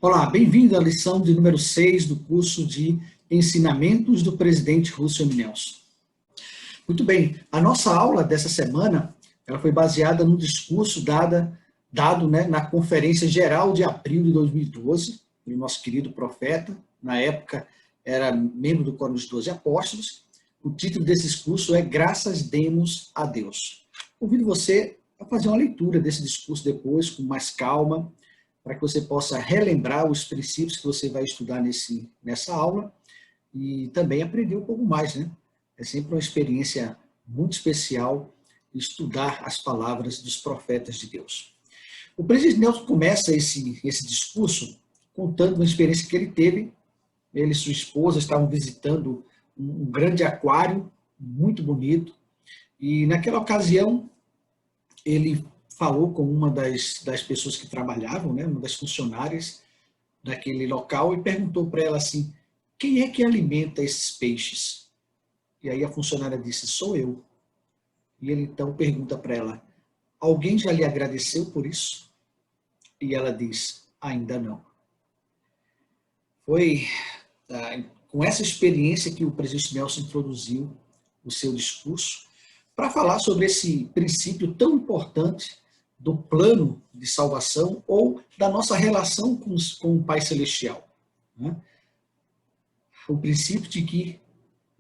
Olá, bem-vindo à lição de número 6 do curso de Ensinamentos do Presidente Russell M. Nelson. Muito bem, a nossa aula dessa semana ela foi baseada no discurso dado na Conferência Geral de Abril de 2012, pelo nosso querido profeta, na época era membro do Coro dos 12 Apóstolos. O título desse discurso é Graças Demos a Deus. Convido você a fazer uma leitura desse discurso depois, com mais calma, para que você possa relembrar os princípios que você vai estudar nessa aula e também aprender um pouco mais, né? É sempre uma experiência muito especial estudar as palavras dos profetas de Deus. O presidente Nelson começa esse discurso contando uma experiência que ele teve. Ele e sua esposa estavam visitando um grande aquário, muito bonito, e naquela ocasião ele falou com uma das pessoas que trabalhavam, né, uma das funcionárias daquele local, e perguntou para ela assim: quem é que alimenta esses peixes? E aí a funcionária disse: sou eu. E ele então pergunta para ela: alguém já lhe agradeceu por isso? E ela diz: ainda não. Foi com essa experiência que o presidente Nelson introduziu o seu discurso para falar sobre esse princípio tão importante do plano de salvação ou da nossa relação com o Pai Celestial. Né? O princípio de que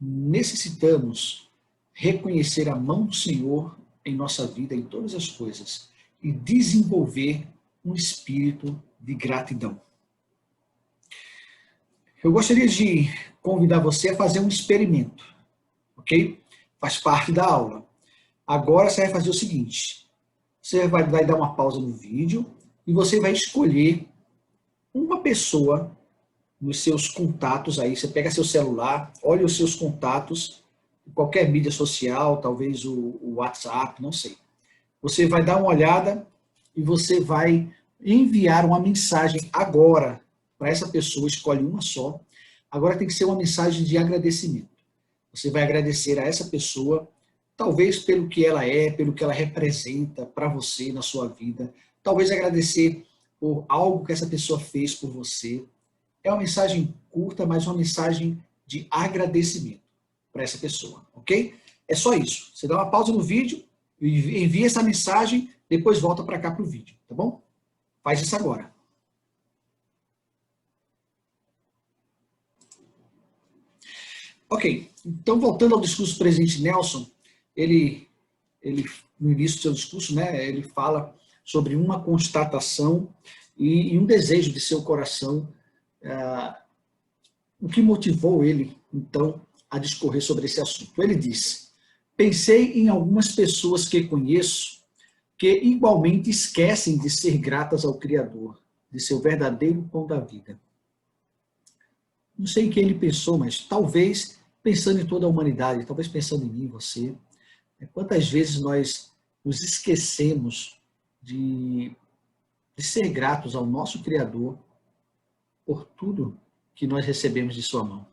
necessitamos reconhecer a mão do Senhor em nossa vida, em todas as coisas, e desenvolver um espírito de gratidão. Eu gostaria de convidar você a fazer um experimento, ok? Faz parte da aula. Agora você vai fazer o seguinte: você vai dar uma pausa no vídeo e você vai escolher uma pessoa nos seus contatos aí. Você pega seu celular, olha os seus contatos, qualquer mídia social, talvez o WhatsApp, não sei. Você vai dar uma olhada e você vai enviar uma mensagem agora para essa pessoa. Escolhe uma só. Agora tem que ser uma mensagem de agradecimento. Você vai agradecer a essa pessoa, talvez pelo que ela é, pelo que ela representa para você na sua vida. Talvez agradecer por algo que essa pessoa fez por você. É uma mensagem curta, mas uma mensagem de agradecimento para essa pessoa, ok? É só isso. Você dá uma pausa no vídeo, envia essa mensagem, depois volta para cá para o vídeo, tá bom? Faz isso agora. Ok, então voltando ao discurso do presidente Nelson, ele no início do seu discurso, né, ele fala sobre uma constatação e um desejo de seu coração, o que motivou ele, então, a discorrer sobre esse assunto. Ele disse: pensei em algumas pessoas que conheço que igualmente esquecem de ser gratas ao Criador, de seu verdadeiro pão da vida. Não sei em quem ele pensou, mas talvez pensando em toda a humanidade, talvez pensando em mim, você. Quantas vezes nós nos esquecemos de ser gratos ao nosso Criador por tudo que nós recebemos de sua mão.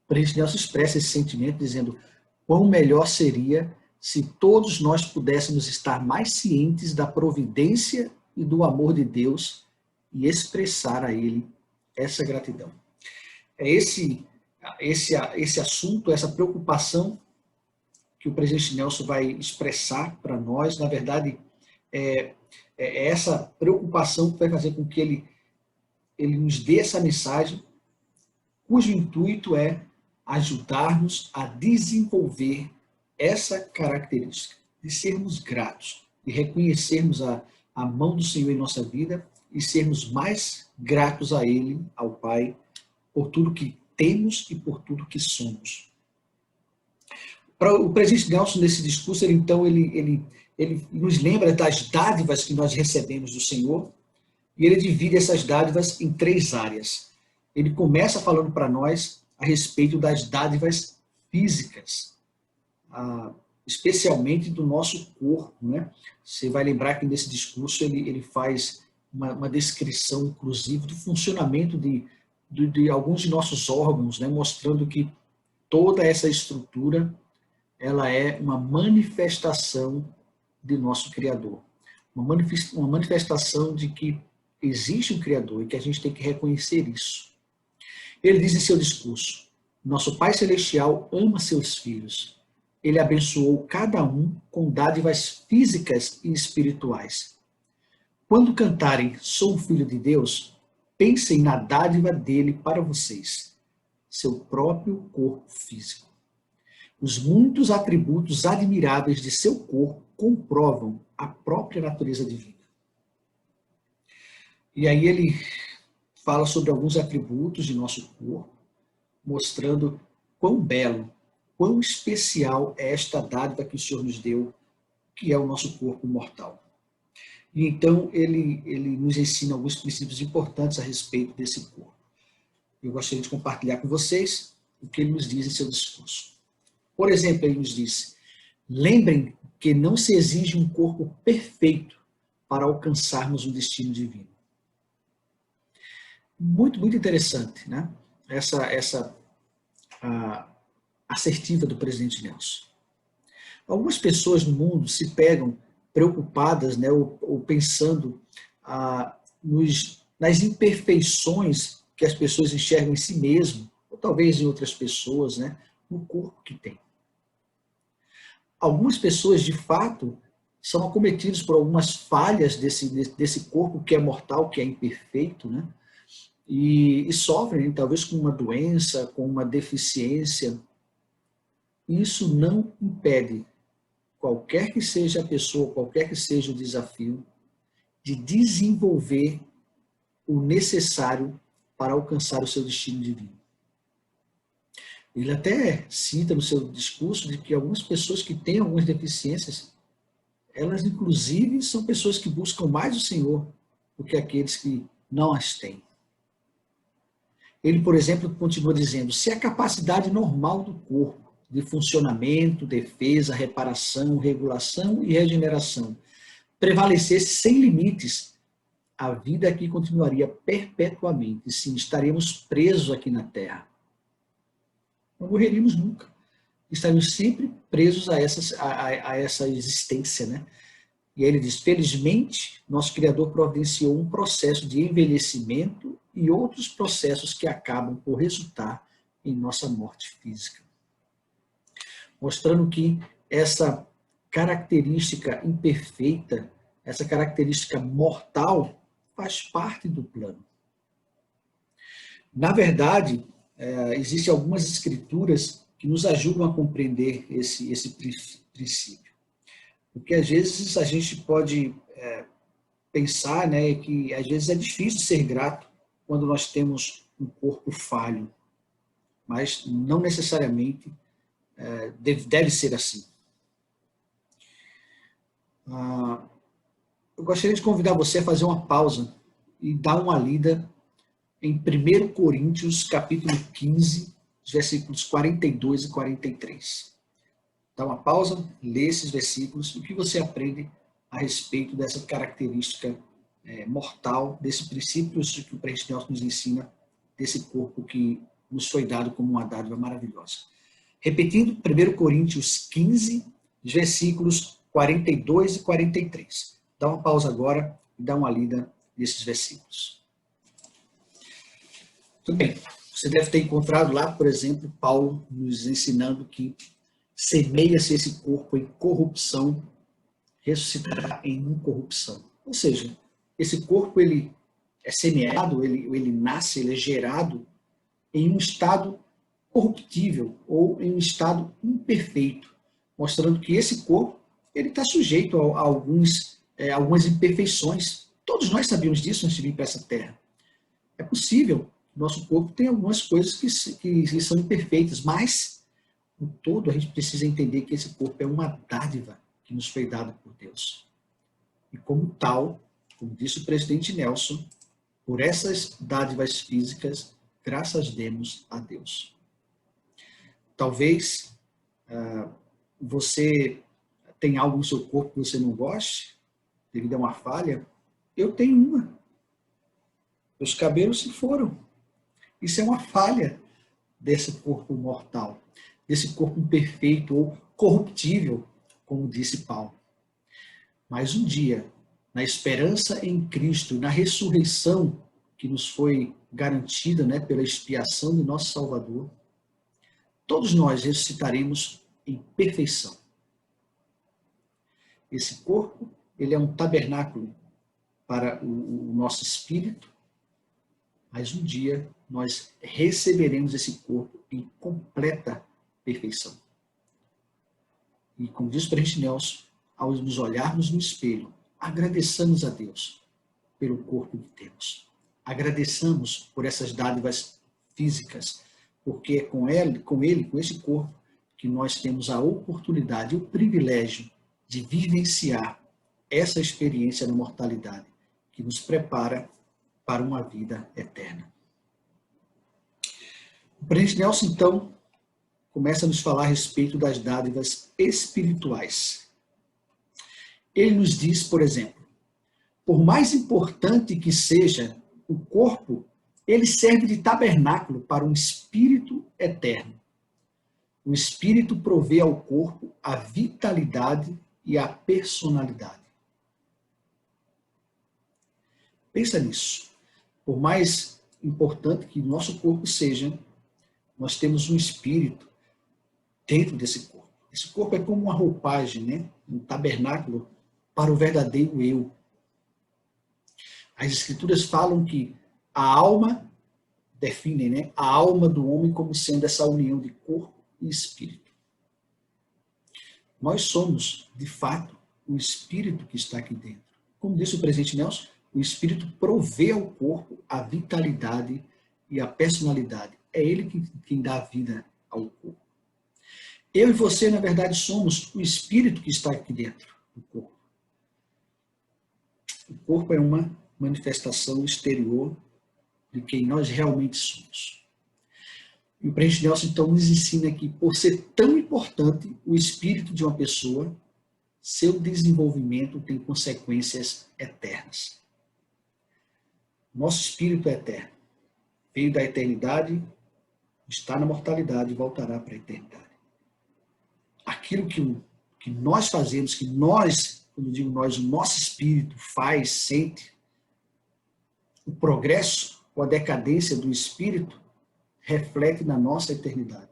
O presidente Nelson expressa esse sentimento dizendo: quão melhor seria se todos nós pudéssemos estar mais cientes da providência e do amor de Deus e expressar a Ele essa gratidão. É esse assunto, essa preocupação que o presidente Nelson vai expressar para nós. Na verdade, é essa preocupação que vai fazer com que ele nos dê essa mensagem, cujo intuito é ajudar-nos a desenvolver essa característica de sermos gratos, de reconhecermos a mão do Senhor em nossa vida e sermos mais gratos a Ele, ao Pai, por tudo que temos e por tudo que somos. Para o presidente Nelson, nesse discurso, ele nos lembra das dádivas que nós recebemos do Senhor, e ele divide essas dádivas em 3 áreas. Ele começa falando para nós a respeito das dádivas físicas, especialmente do nosso corpo, né? Você vai lembrar que nesse discurso ele faz uma descrição, inclusive, do funcionamento de alguns de nossos órgãos, né? Mostrando que toda essa estrutura ela é uma manifestação de nosso Criador. Uma manifestação de que existe um Criador e que a gente tem que reconhecer isso. Ele diz em seu discurso: nosso Pai Celestial ama seus filhos. Ele abençoou cada um com dádivas físicas e espirituais. Quando cantarem Sou filho de Deus, pensem na dádiva dele para vocês, seu próprio corpo físico. Os muitos atributos admiráveis de seu corpo comprovam a própria natureza divina. E aí ele fala sobre alguns atributos de nosso corpo, mostrando quão belo, quão especial é esta dádiva que o Senhor nos deu, que é o nosso corpo mortal. E então ele nos ensina alguns princípios importantes a respeito desse corpo. Eu gostaria de compartilhar com vocês o que ele nos diz em seu discurso. Por exemplo, ele nos diz: lembrem que não se exige um corpo perfeito para alcançarmos um destino divino. Muito, muito interessante, né? Essa assertiva do presidente Nelson. Algumas pessoas no mundo se pegam preocupadas, né, ou pensando nas imperfeições que as pessoas enxergam em si mesmo, ou talvez em outras pessoas, né, no corpo que tem. Algumas pessoas, de fato, são acometidas por algumas falhas desse corpo que é mortal, que é imperfeito, né, e sofrem, talvez, com uma doença, com uma deficiência. Isso não impede, qualquer que seja a pessoa, qualquer que seja o desafio, de desenvolver o necessário para alcançar o seu destino divino. Ele até cita no seu discurso de que algumas pessoas que têm algumas deficiências, elas inclusive são pessoas que buscam mais o Senhor do que aqueles que não as têm. Ele, por exemplo, continua dizendo: se a capacidade normal do corpo de funcionamento, defesa, reparação, regulação e regeneração prevalecesse sem limites, a vida aqui continuaria perpetuamente. Sim, estaremos presos aqui na Terra. Não morreríamos nunca. Estaremos sempre presos a essa existência, né? E aí ele diz: felizmente, nosso Criador providenciou um processo de envelhecimento e outros processos que acabam por resultar em nossa morte física. Mostrando que essa característica imperfeita, essa característica mortal, faz parte do plano. Na verdade, existem algumas escrituras que nos ajudam a compreender esse princípio. Porque às vezes a gente pode pensar, né, que às vezes é difícil ser grato quando nós temos um corpo falho, mas não necessariamente deve ser assim. Eu gostaria de convidar você a fazer uma pausa e dar uma lida em 1 Coríntios, capítulo 15, versículos 42 e 43. Dá uma pausa, lê esses versículos e o que você aprende a respeito dessa característica mortal, desse princípio que o presidente Nelson nos ensina, desse corpo que nos foi dado como uma dádiva maravilhosa. Repetindo, 1 Coríntios 15, versículos 42 e 43. Dá uma pausa agora e dá uma lida nesses versículos. Tudo bem, você deve ter encontrado lá, por exemplo, Paulo nos ensinando que semeia-se esse corpo em corrupção, ressuscitará em incorrupção. Ou seja, esse corpo ele é semeado, ele nasce, ele é gerado em um estado corruptível ou em um estado imperfeito, mostrando que esse corpo ele está sujeito a algumas imperfeições. Todos nós sabíamos disso antes de vir para essa terra. É possível, nosso corpo tem algumas coisas que são imperfeitas, mas no todo a gente precisa entender que esse corpo é uma dádiva que nos foi dada por Deus. E como tal, como disse o presidente Nelson, por essas dádivas físicas, graças demos a Deus. Talvez você tenha algo no seu corpo que você não goste, devido a uma falha. Eu tenho uma. Meus cabelos se foram. Isso é uma falha desse corpo mortal, desse corpo imperfeito ou corruptível, como disse Paulo. Mas um dia na esperança em Cristo, na ressurreição que nos foi garantida, né, pela expiação de nosso Salvador, todos nós ressuscitaremos em perfeição. Esse corpo, ele é um tabernáculo para o nosso espírito, mas um dia nós receberemos esse corpo em completa perfeição. E como diz o presidente Nelson, ao nos olharmos no espelho, agradeçamos a Deus pelo corpo que temos. Agradeçamos por essas dádivas físicas, porque é com esse corpo, que nós temos a oportunidade e o privilégio de vivenciar essa experiência da mortalidade, que nos prepara para uma vida eterna. O presidente Nelson, então, começa a nos falar a respeito das dádivas espirituais. Ele nos diz, por exemplo, por mais importante que seja o corpo, ele serve de tabernáculo para um espírito eterno. O espírito provê ao corpo a vitalidade e a personalidade. Pensa nisso. Por mais importante que nosso corpo seja, nós temos um espírito dentro desse corpo. Esse corpo é como uma roupagem, né? Um tabernáculo para o verdadeiro eu. As escrituras falam que a alma, definem, né, a alma do homem como sendo essa união de corpo e espírito. Nós somos, de fato, o espírito que está aqui dentro. Como disse o presidente Nelson, o espírito provê ao corpo a vitalidade e a personalidade. É ele quem dá a vida ao corpo. Eu e você, na verdade, somos o espírito que está aqui dentro do corpo. O corpo é uma manifestação exterior de quem nós realmente somos. E o presidente Nelson, então, nos ensina que, por ser tão importante o espírito de uma pessoa, seu desenvolvimento tem consequências eternas. Nosso espírito é eterno. Veio da eternidade, está na mortalidade e voltará para a eternidade. Aquilo que nós fazemos, que nós, quando digo nós, o nosso espírito faz, sente, o progresso ou a decadência do espírito reflete na nossa eternidade.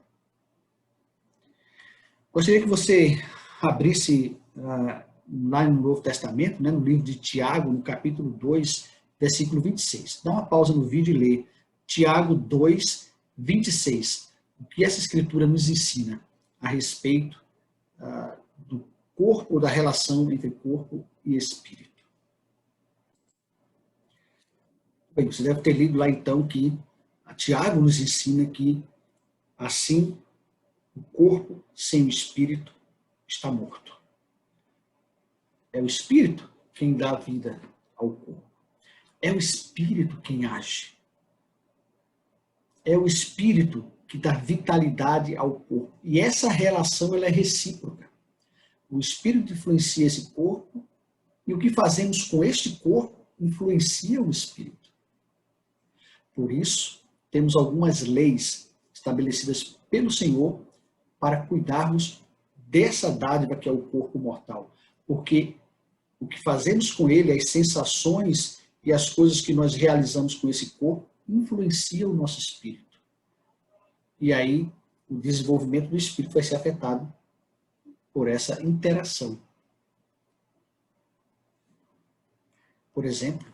Gostaria que você abrisse lá no Novo Testamento, né, no livro de Tiago, no capítulo 2, versículo 26. Dá uma pausa no vídeo e lê Tiago 2, 26. O que essa escritura nos ensina a respeito do corpo, da relação entre corpo e espírito. Bem, você deve ter lido lá então que Tiago nos ensina que assim o corpo sem o espírito está morto. É o espírito quem dá vida ao corpo. É o espírito quem age. É o espírito que dá vitalidade ao corpo. E essa relação ela é recíproca. O espírito influencia esse corpo e o que fazemos com este corpo influencia o espírito. Por isso, temos algumas leis estabelecidas pelo Senhor para cuidarmos dessa dádiva que é o corpo mortal. Porque o que fazemos com ele, as sensações e as coisas que nós realizamos com esse corpo, influenciam o nosso espírito. E aí, o desenvolvimento do espírito vai ser afetado por essa interação. Por exemplo,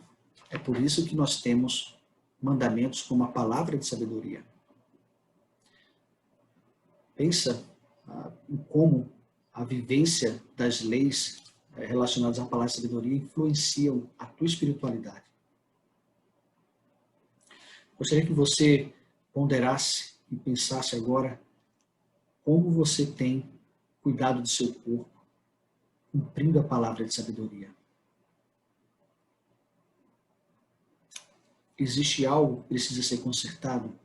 é por isso que nós temos mandamentos como a palavra de sabedoria. Pensa em como a vivência das leis relacionadas à palavra de sabedoria influenciam a tua espiritualidade. Gostaria que você ponderasse e pensasse agora como você tem cuidado do seu corpo, cumprindo a palavra de sabedoria. Existe algo que precisa ser consertado?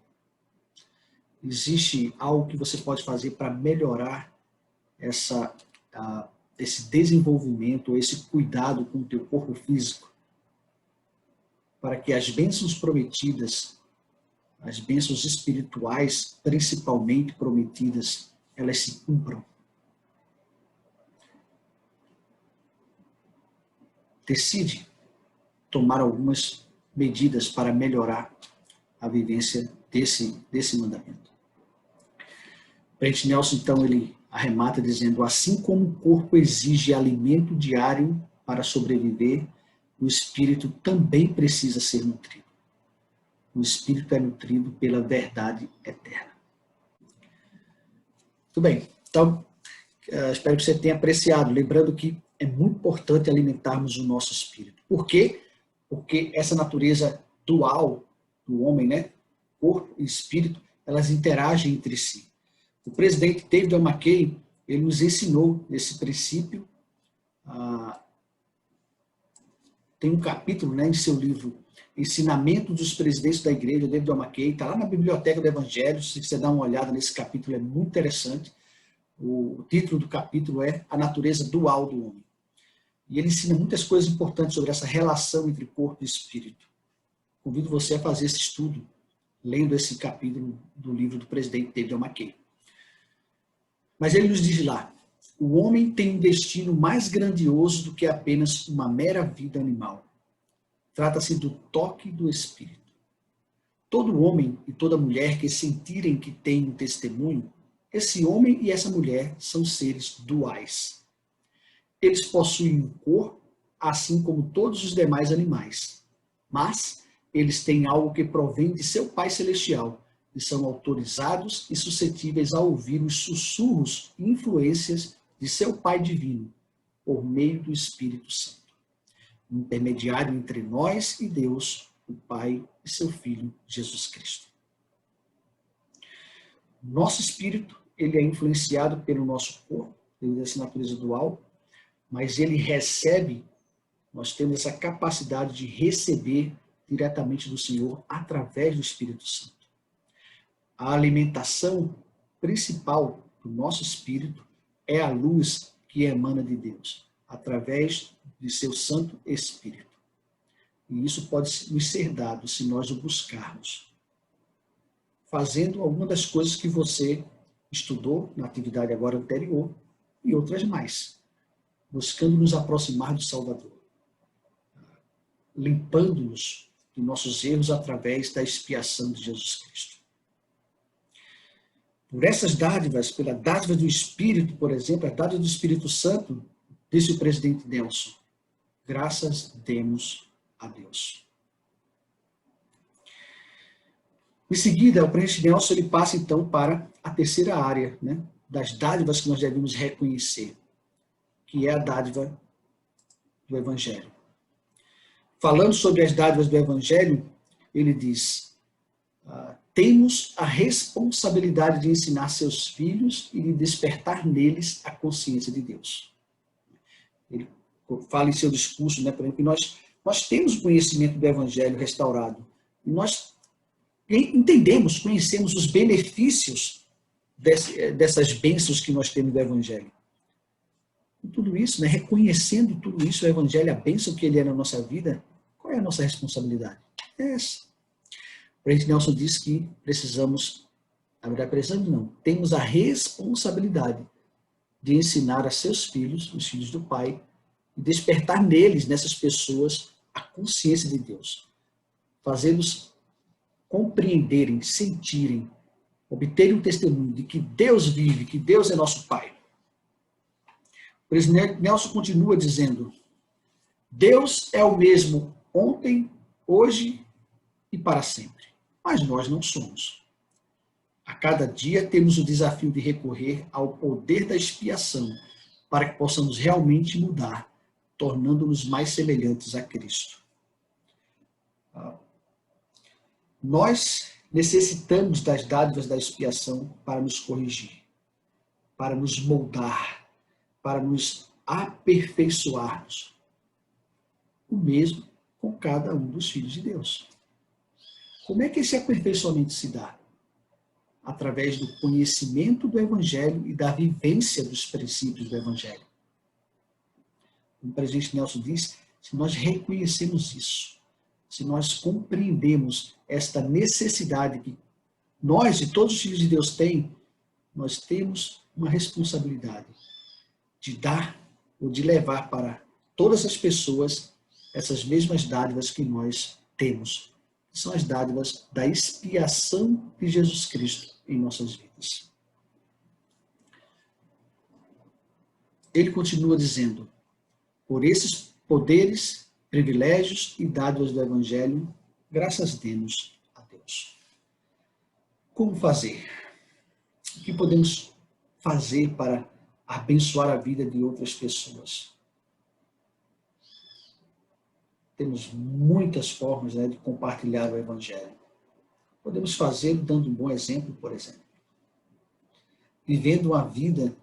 Existe algo que você pode fazer para melhorar esse desenvolvimento, esse cuidado com o teu corpo físico? Para que as bênçãos prometidas, as bênçãos espirituais, principalmente prometidas, elas se cumpram. decide tomar algumas medidas para melhorar a vivência desse mandamento. Presidente Nelson, então, ele arremata dizendo: assim como o corpo exige alimento diário para sobreviver, o espírito também precisa ser nutrido. O espírito é nutrido pela verdade eterna. Muito bem, então, espero que você tenha apreciado, lembrando que é muito importante alimentarmos o nosso espírito. Por quê? Porque essa natureza dual do homem, né, corpo e espírito, elas interagem entre si. O presidente David McKay, ele nos ensinou esse princípio. Tem um capítulo, né, em seu livro Ensinamento dos Presidentes da Igreja, David McKay, está lá na Biblioteca do Evangelho. Se você dar uma olhada nesse capítulo, é muito interessante. O título do capítulo é A Natureza Dual do Homem. E ele ensina muitas coisas importantes sobre essa relação entre corpo e espírito. Convido você a fazer esse estudo, lendo esse capítulo do livro do presidente David McKay. Mas ele nos diz lá: o homem tem um destino mais grandioso do que apenas uma mera vida animal. Trata-se do toque do Espírito. Todo homem e toda mulher que sentirem que tem um testemunho, esse homem e essa mulher são seres duais. Eles possuem um corpo, assim como todos os demais animais. Mas eles têm algo que provém de seu Pai Celestial, e são autorizados e suscetíveis a ouvir os sussurros e influências de seu Pai Divino, por meio do Espírito Santo, intermediário entre nós e Deus, o Pai e seu Filho, Jesus Cristo. Nosso espírito, ele é influenciado pelo nosso corpo, pela essa natureza dual, mas ele recebe, nós temos essa capacidade de receber diretamente do Senhor através do Espírito Santo. A alimentação principal do nosso espírito é a luz que emana de Deus, através de seu Santo Espírito. E isso pode nos ser dado se nós o buscarmos, fazendo alguma das coisas que você estudou na atividade agora anterior e outras mais, buscando nos aproximar do Salvador, limpando-nos de nossos erros através da expiação de Jesus Cristo. Por essas dádivas, pela dádiva do Espírito, por exemplo, a dádiva do Espírito Santo, disse o presidente Nelson: graças demos a Deus. Em seguida, o presidente Nelson ele passa então para a terceira área, né, das dádivas que nós devemos reconhecer, que é a dádiva do Evangelho. Falando sobre as dádivas do Evangelho, ele diz: temos a responsabilidade de ensinar seus filhos e de despertar neles a consciência de Deus. Ele fala em seu discurso, né, por exemplo, que nós temos o conhecimento do Evangelho restaurado. E nós entendemos, conhecemos os benefícios dessas bênçãos que nós temos do Evangelho. E tudo isso, né, reconhecendo tudo isso, o Evangelho, a bênção que ele é na nossa vida, qual é a nossa responsabilidade? É essa. O presidente Nelson diz que temos a responsabilidade de ensinar a seus filhos, os filhos do Pai, e despertar neles, nessas pessoas, a consciência de Deus. Fazê-los compreenderem, sentirem, obterem um testemunho de que Deus vive, que Deus é nosso Pai. O presidente Nelson continua dizendo: Deus é o mesmo ontem, hoje e para sempre. Mas nós não somos. A cada dia temos o desafio de recorrer ao poder da expiação para que possamos realmente mudar, tornando-nos mais semelhantes a Cristo. Nós necessitamos das dádivas da expiação para nos corrigir, para nos moldar, para nos aperfeiçoarmos. O mesmo com cada um dos filhos de Deus. Como é que esse aperfeiçoamento se dá? Através do conhecimento do Evangelho e da vivência dos princípios do Evangelho. Como o presidente Nelson disse, se nós reconhecemos isso, se nós compreendemos esta necessidade que nós e todos os filhos de Deus têm, nós temos uma responsabilidade de dar ou de levar para todas as pessoas essas mesmas dádivas que nós temos, que são as dádivas da expiação de Jesus Cristo em nossas vidas. Ele continua dizendo: por esses poderes, privilégios e dádivas do Evangelho, graças demos a Deus. Como fazer? O que podemos fazer para abençoar a vida de outras pessoas? Temos muitas formas, de compartilhar o Evangelho. Podemos fazer dando um bom exemplo, por exemplo. Vivendo uma vida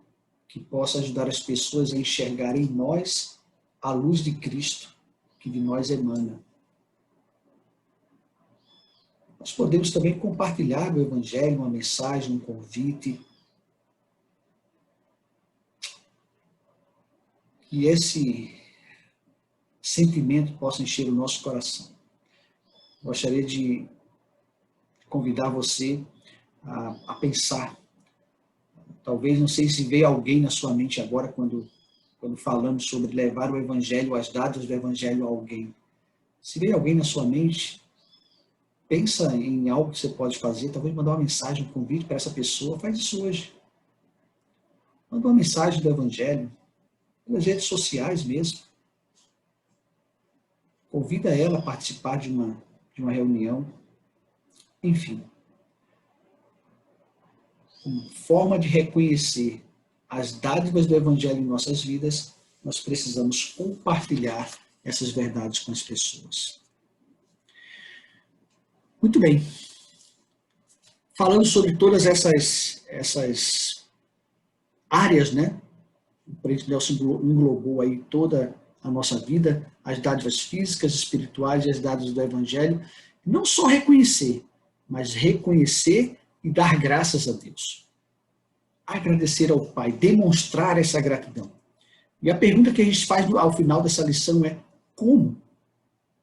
que possa ajudar as pessoas a enxergar em nós a luz de Cristo que de nós emana. Nós podemos também compartilhar o Evangelho, uma mensagem, um convite. Que esse sentimento possa encher o nosso coração. Gostaria de convidar você a pensar. Talvez, não sei se veio alguém na sua mente agora, quando falamos sobre levar o Evangelho, as dádivas do Evangelho a alguém. Se veio alguém na sua mente, pensa em algo que você pode fazer, talvez mandar uma mensagem, um convite para essa pessoa. Faz isso hoje. Manda uma mensagem do Evangelho, pelas redes sociais mesmo. Convida ela a participar de uma reunião. Enfim. Como forma de reconhecer as dádivas do Evangelho em nossas vidas, nós precisamos compartilhar essas verdades com as pessoas. Muito bem. Falando sobre todas essas áreas, O presidente Nelson englobou aí toda a nossa vida, as dádivas físicas, espirituais e as dádivas do Evangelho. Não só reconhecer, mas reconhecer e dar graças a Deus. Agradecer ao Pai, demonstrar essa gratidão. E a pergunta que a gente faz ao final dessa lição é: como?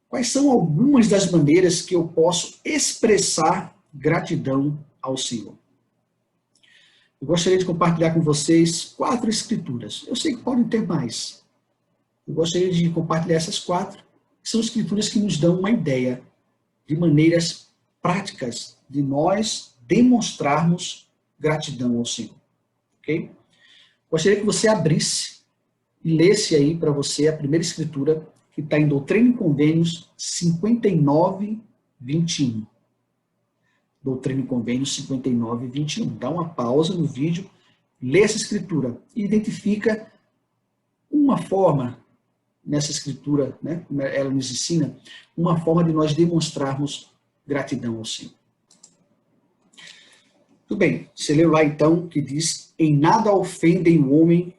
Quais são algumas das maneiras que eu posso expressar gratidão ao Senhor? Eu gostaria de compartilhar com vocês 4 escrituras. Eu sei que podem ter mais. Eu gostaria de compartilhar essas 4, que são escrituras que nos dão uma ideia de maneiras práticas de nós demonstrarmos gratidão ao Senhor. Ok? Gostaria que você abrisse e lesse aí para você a primeira escritura, que está em Doutrina e Convênios 59, 21. Doutrina e Convênios 59, 21. Dá uma pausa no vídeo, lê essa escritura e identifica uma forma nessa escritura, ela nos ensina, uma forma de nós demonstrarmos gratidão ao Senhor. Tudo bem, você leu lá então que diz: em nada ofendem o homem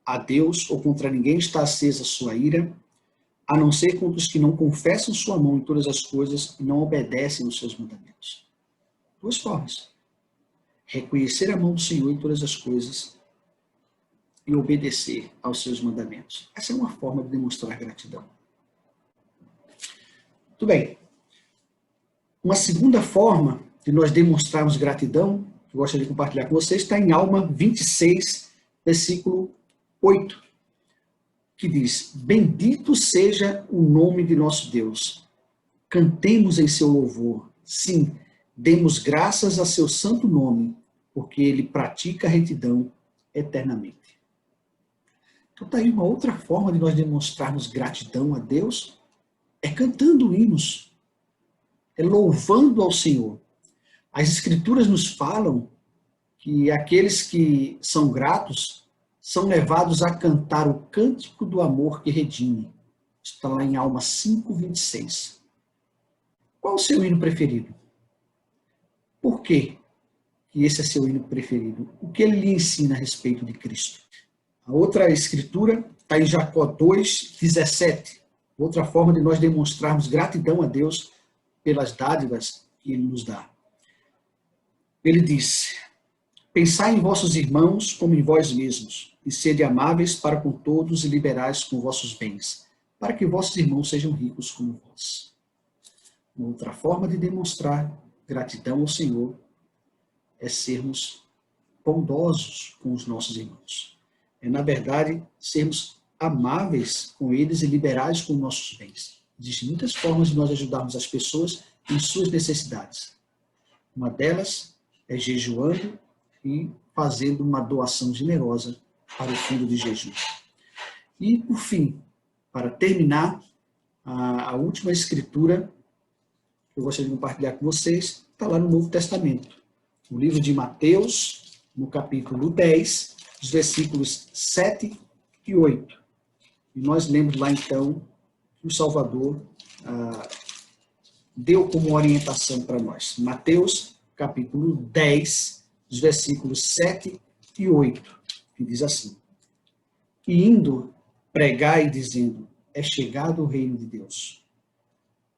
a Deus, ou contra ninguém está acesa sua ira, a não ser contra os que não confessam sua mão em todas as coisas e não obedecem aos seus mandamentos. 2 formas. Reconhecer a mão do Senhor em todas as coisas e obedecer aos seus mandamentos. Essa é uma forma de demonstrar gratidão. Tudo bem. Uma segunda forma de nós demonstrarmos gratidão, que eu gostaria de compartilhar com vocês, está em Alma 26, versículo 8, que diz: bendito seja o nome de nosso Deus. Cantemos em seu louvor. Sim, demos graças a seu santo nome, porque ele pratica a retidão eternamente. Então está aí uma outra forma de nós demonstrarmos gratidão a Deus, é cantando hinos, é louvando ao Senhor. As Escrituras nos falam que aqueles que são gratos são levados a cantar o cântico do amor que redime. Está lá em Alma 5, 26. Qual o seu hino preferido? Por quê que esse é seu hino preferido? O que ele lhe ensina a respeito de Cristo? A outra escritura está em Jacó 2, 17. Outra forma de nós demonstrarmos gratidão a Deus pelas dádivas que ele nos dá. Ele diz: pensai em vossos irmãos como em vós mesmos, e sede amáveis para com todos e liberais com vossos bens, para que vossos irmãos sejam ricos como vós. Uma outra forma de demonstrar gratidão ao Senhor é sermos bondosos com os nossos irmãos. É, na verdade, sermos amáveis com eles e liberais com nossos bens. Existem muitas formas de nós ajudarmos as pessoas em suas necessidades. Uma delas é jejuando e fazendo uma doação generosa para o fundo de jejum. E, por fim, para terminar, a última escritura que eu gostaria de compartilhar com vocês está lá no Novo Testamento. No livro de Mateus, no capítulo 10, os versículos 7 e 8. E nós lemos lá, então, que o Salvador deu como orientação para nós. Mateus, capítulo 10, os versículos 7 e 8, que diz assim: E indo, pregai dizendo, é chegado o reino de Deus.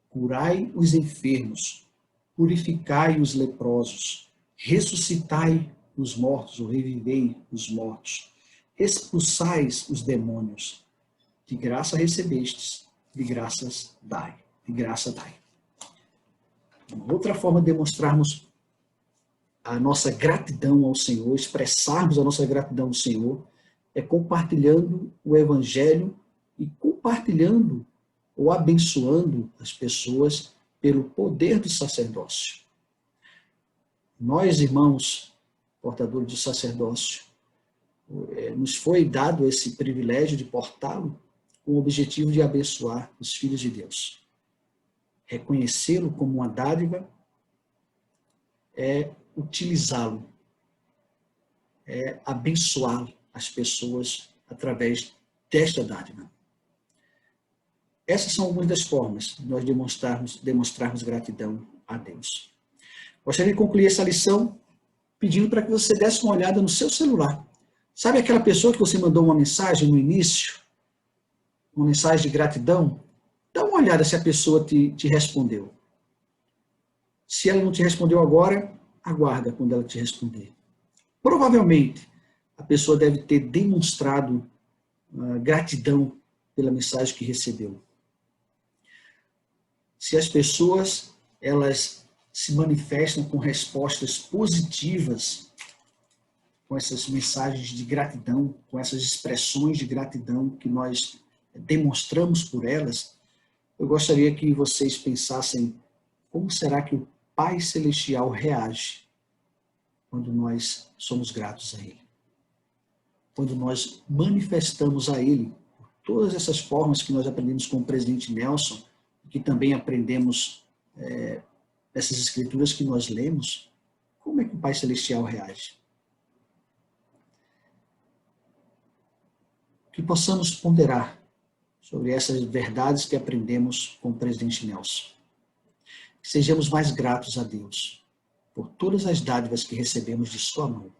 Curai os enfermos, purificai os leprosos, ressuscitai os mortos, ou revivei os mortos, expulsais os demônios. De graça recebestes, de graça dai. Uma outra forma de demonstrarmos a nossa gratidão ao Senhor, expressarmos a nossa gratidão ao Senhor, é compartilhando o Evangelho e compartilhando ou abençoando as pessoas pelo poder do sacerdócio. Nós, irmãos, portadores do sacerdócio, nos foi dado esse privilégio de portá-lo com o objetivo de abençoar os filhos de Deus. Reconhecê-lo como uma dádiva é utilizá-lo, é abençoar as pessoas através desta dádiva. Essas são algumas das formas de nós demonstrarmos gratidão a Deus. Gostaria de concluir essa lição pedindo para que você desse uma olhada no seu celular. Sabe aquela pessoa que você mandou uma mensagem no início? Uma mensagem de gratidão? Dá uma olhada se a pessoa te respondeu. Se ela não te respondeu agora, aguarda quando ela te responder. Provavelmente, a pessoa deve ter demonstrado gratidão pela mensagem que recebeu. Se as pessoas elas se manifestam com respostas positivas, com essas mensagens de gratidão, com essas expressões de gratidão que nós demonstramos por elas, eu gostaria que vocês pensassem como será que o Pai Celestial reage quando nós somos gratos a Ele. Quando nós manifestamos a Ele, por todas essas formas que nós aprendemos com o presidente Nelson, que também aprendemos essas escrituras que nós lemos, como é que o Pai Celestial reage? Que possamos ponderar sobre essas verdades que aprendemos com o presidente Nelson. Que sejamos mais gratos a Deus por todas as dádivas que recebemos de sua mão.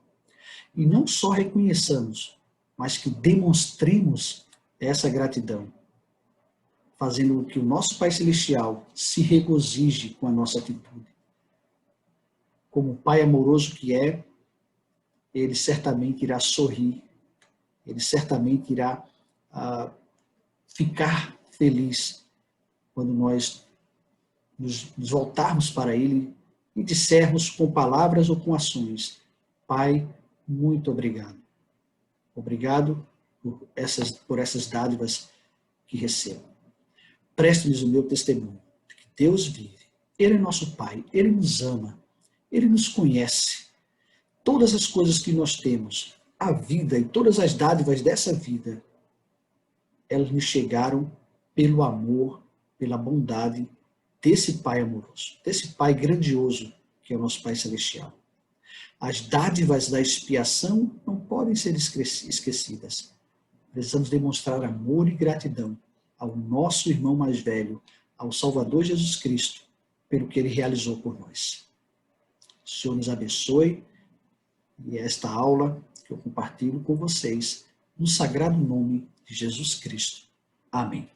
E não só reconheçamos, mas que demonstremos essa gratidão, fazendo com que o nosso Pai Celestial se regozije com a nossa atitude. Como o Pai amoroso que é, Ele certamente irá sorrir, Ele certamente irá ficar feliz quando nós nos voltarmos para Ele e dissermos com palavras ou com ações: Pai, muito obrigado. Obrigado por essas dádivas que recebo. Presto-lhes o meu testemunho de que Deus vive. Ele é nosso Pai, Ele nos ama, Ele nos conhece. Todas as coisas que nós temos, a vida e todas as dádivas dessa vida, elas nos chegaram pelo amor, pela bondade desse Pai amoroso, desse Pai grandioso que é o nosso Pai Celestial. As dádivas da expiação não podem ser esquecidas. Precisamos demonstrar amor e gratidão ao nosso irmão mais velho, ao Salvador Jesus Cristo, pelo que Ele realizou por nós. O Senhor nos abençoe e esta aula que eu compartilho com vocês, no sagrado nome de Jesus Cristo. Amém.